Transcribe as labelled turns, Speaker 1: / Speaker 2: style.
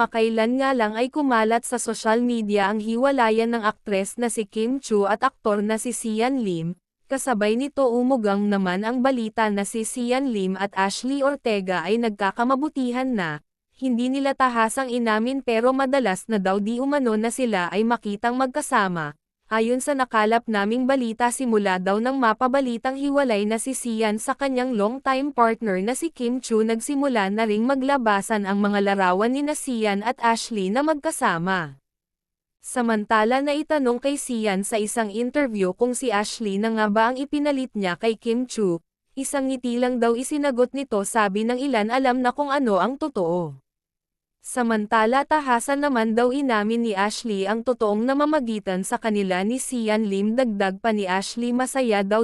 Speaker 1: Kamakailan nga lang ay kumalat sa social media ang hiwalayan ng aktres na si Kim Chu at aktor na si Sian Lim, kasabay nito umugang naman ang balita na si Sian Lim at Ashley Ortega ay nagkakamabutihan na, hindi nila tahasang inamin pero madalas na daw di umano na sila ay makitang magkasama. Ayon sa nakalap naming balita simula daw nang mapabalitang hiwalay na si Sian sa kanyang long-time partner na si Kim Chu nagsimula na ring maglabasan ang mga larawan ni Sian at Ashley na magkasama. Samantala na itanong kay Sian sa isang interview kung si Ashley na nga ba ang ipinalit niya kay Kim Chu, isang ngiti lang daw isinagot nito sabi ng ilan alam na kung ano ang totoo. Samantala tahasan naman daw inamin ni Ashley ang totoong namamagitan sa kanila ni Sian Lim dagdag pa ni Ashley masaya daw